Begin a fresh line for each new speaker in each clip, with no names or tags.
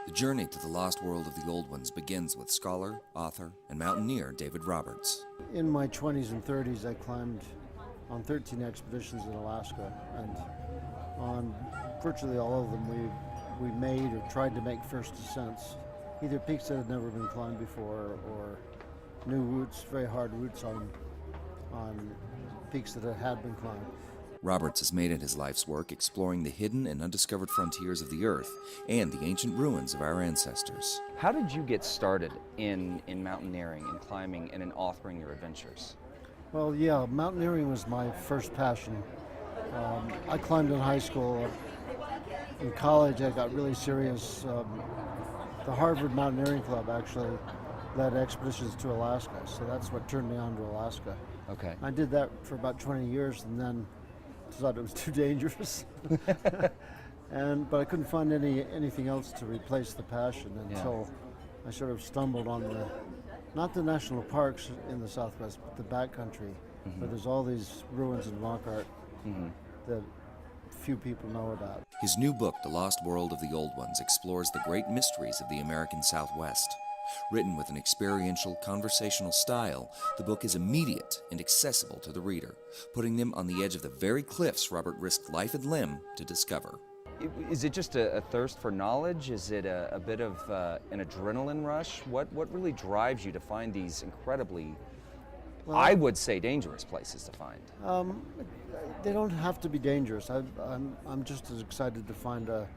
The journey to the lost world of the old ones begins with scholar, author, and mountaineer David Roberts.
In my 20s and 30s, I climbed on 13 expeditions in Alaska, and on virtually all of them we made or tried to make first descents, either peaks that had never been climbed before or new routes, very hard routes on peaks that had been climbed.
Roberts has made it his life's work exploring the hidden and undiscovered frontiers of the earth and the ancient ruins of our ancestors.
How did you get started in mountaineering and climbing and in authoring your adventures?
Well, yeah, mountaineering was my first passion. I climbed in high school. In college, I got really serious. The Harvard Mountaineering Club actually led expeditions to Alaska, so that's what turned me on to Alaska.
Okay.
I did that for about 20 years and then decided it was too dangerous. But I couldn't find anything else to replace the passion until I sort of stumbled on not the national parks in the Southwest, but the backcountry, where there's all these ruins and rock art that few people know about.
His new book, The Lost World of the Old Ones, explores the great mysteries of the American Southwest. Written with an experiential, conversational style, the book is immediate and accessible to the reader, putting them on the edge of the very cliffs Robert risked life and limb to discover.
Is it just a thirst for knowledge? Is it a bit of an adrenaline rush? What really drives you to find these incredibly, I would say, dangerous places to find?
They don't have to be dangerous. I'm just as excited to find a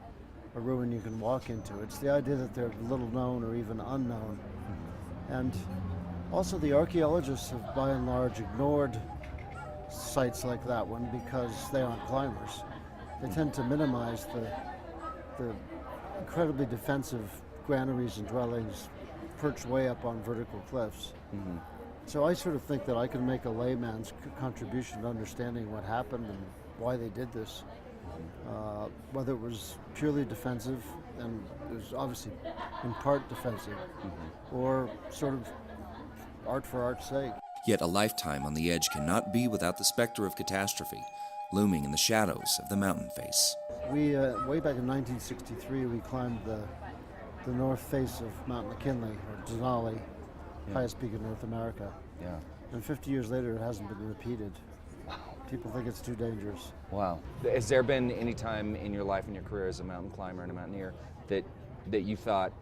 ruin you can walk into. It's the idea that they're little known or even unknown. And also the archaeologists have by and large ignored sites like that one because they aren't climbers. They tend to minimize the incredibly defensive granaries and dwellings perched way up on vertical cliffs. So I sort of think that I can make a layman's contribution to understanding what happened and why they did this. Whether it was purely defensive, and it was obviously in part defensive, or sort of art for art's sake.
Yet a lifetime on the edge cannot be without the specter of catastrophe, looming in the shadows of the mountain face.
We, way back in 1963, we climbed the north face of Mount McKinley, or Denali, highest peak in North America.
Yeah.
And 50 years later, it hasn't been repeated. People think it's too dangerous.
Wow. Has there been any time in your life and your career as a mountain climber and a mountaineer that you thought,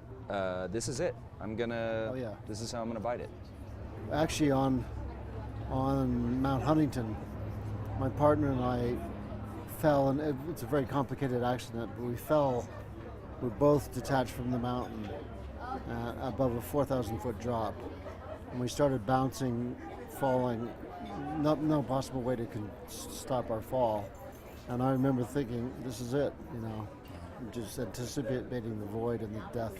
this is it? This is how I'm gonna bite it?
Actually, on Mount Huntington, my partner and I fell, and it's a very complicated accident, but we fell. We both detached from the mountain above a 4,000-foot drop, and we started bouncing, falling. No possible way to stop our fall. And I remember thinking, this is it, just anticipating the void and the death.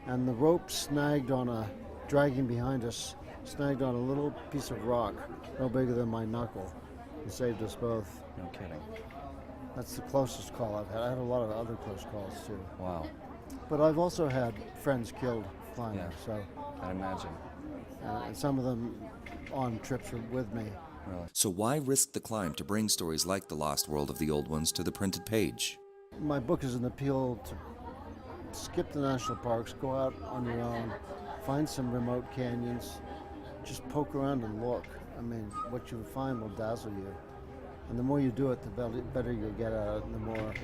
And the rope dragging behind us, snagged on a little piece of rock, no bigger than my knuckle, and saved us both.
No kidding.
That's the closest call I've had. I had a lot of other close calls too.
Wow.
But I've also had friends killed climbing, so.
I'd imagine.
And some of them on trips with me.
Really?
So why risk the climb to bring stories like The Lost World of the Old Ones to the printed page?
My book is an appeal to skip the national parks, go out on your own, find some remote canyons, just poke around and look. I mean, what you find will dazzle you. And the more you do it, the better you'll get at it, and the more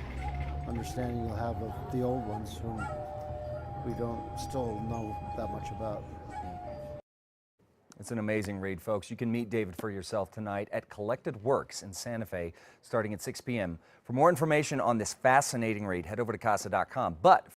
understanding you'll have of the old ones whom we don't still know that much about.
It's an amazing read, folks. You can meet David for yourself tonight at Collected Works in Santa Fe, starting at 6 p.m. For more information on this fascinating read, head over to casa.com. But